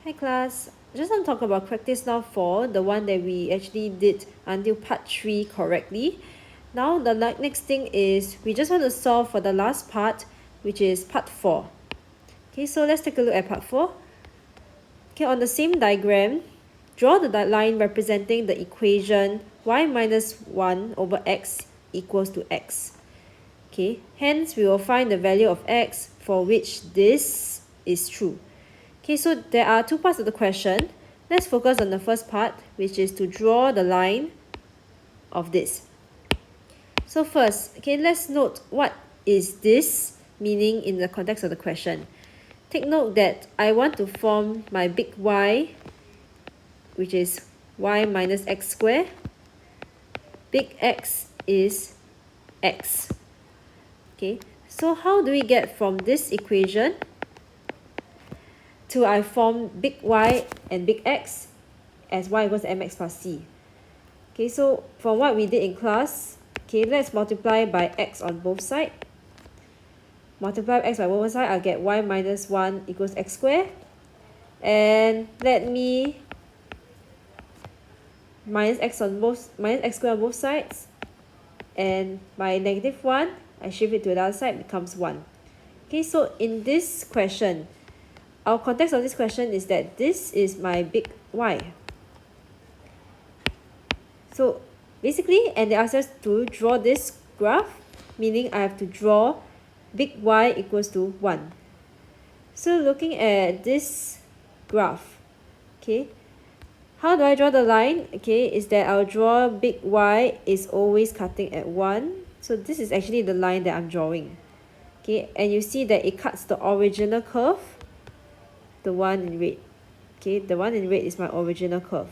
Hi class, just want to talk about practice now 4, the one that we actually did until part 3 correctly. Now the next thing is we just want to solve for the last part, which is part 4. Okay, so let's take a look at part 4. Okay, on the same diagram, draw the line representing the equation y minus 1 over x equals to x. Okay, hence we will find the value of x for which this is true. Okay, so there are two parts of the question. Let's focus on the first part, which is to draw the line of this. So first, okay, let's note what is this meaning in the context of the question. Take note that I want to form my big Y, which is y minus x squared. Big X is x. Okay, so how do we get from this equation to I form big Y and big X as y equals mx plus c? Okay, so from what we did in class, okay, let's multiply by x on both sides. Multiply x by one side, I'll get y minus 1 equals x squared. And let me minus x squared on both sides. And my negative 1, I shift it to the other side, becomes 1. Okay, so in this question, our context of this question is that this is my big Y. So basically, and they ask us to draw this graph, meaning I have to draw big Y equals to 1. So looking at this graph, okay, how do I draw the line? Okay, is that I'll draw big Y is always cutting at 1. So this is actually the line that I'm drawing. Okay, and you see that it cuts the original curve, the one in red. Okay, the one in red is my original curve.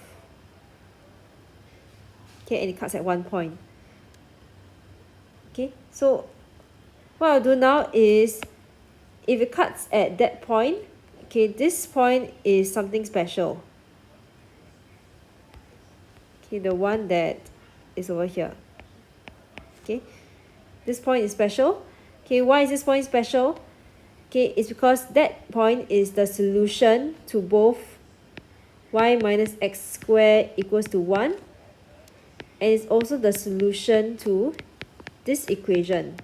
Okay, and it cuts at 1 point. Okay, so what I'll do now is, if it cuts at that point, okay, this point is something special. Okay, the one that is over here. Okay, this point is special. Okay, why is this point special? Okay, it's because that point is the solution to both y minus x squared equals to 1, and it's also the solution to this equation,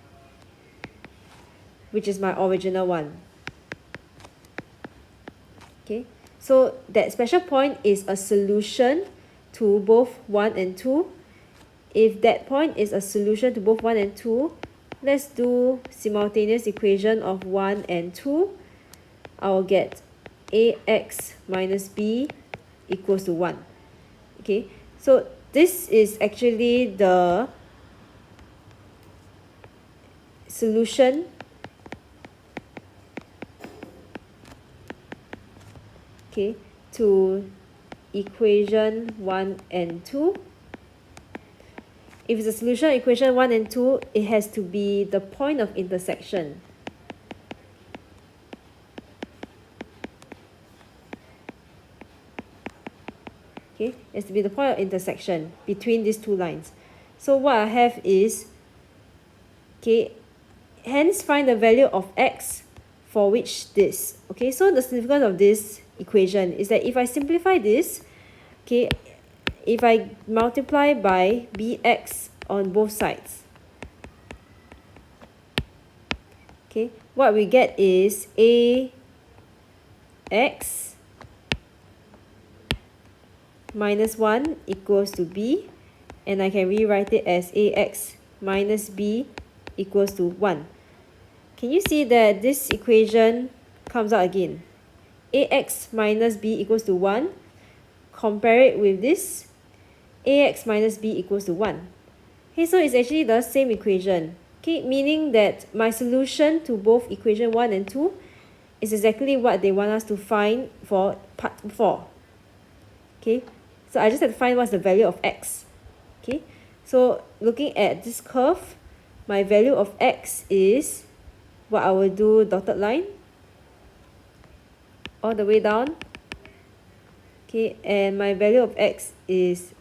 which is my original one. Okay, so that special point is a solution to both 1 and 2. If that point is a solution to both 1 and 2, let's do simultaneous equation of 1 and 2. I will get ax minus b equals to 1. Okay, so this is actually the solution to equation 1 and 2. If it's a solution of equation 1 and 2, it has to be the point of intersection. Okay, it has to be the point of intersection between these two lines. So what I have is, okay, hence find the value of x for which this. Okay, so the significance of this equation is that if I simplify this, okay, if I multiply by bx on both sides, okay, what we get is ax minus 1 equals to b, and I can rewrite it as ax minus b equals to 1. Can you see that this equation comes out again? Ax minus b equals to 1. Compare it with this, ax minus b equals to 1. Okay, so it's actually the same equation. Okay, meaning that my solution to both equation 1 and 2 is exactly what they want us to find for part 4. Okay, so I just have to find what's the value of x. Okay, so looking at this curve, my value of x is what I will do dotted line all the way down. Okay, and my value of x is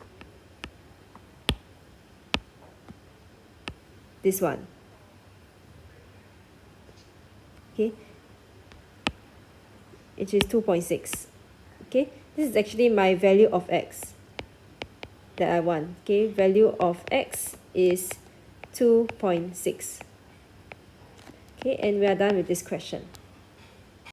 this one. Okay, which is 2.6. Okay, this is actually my value of x that I want. Okay, value of x is 2.6. Okay, and we are done with this question.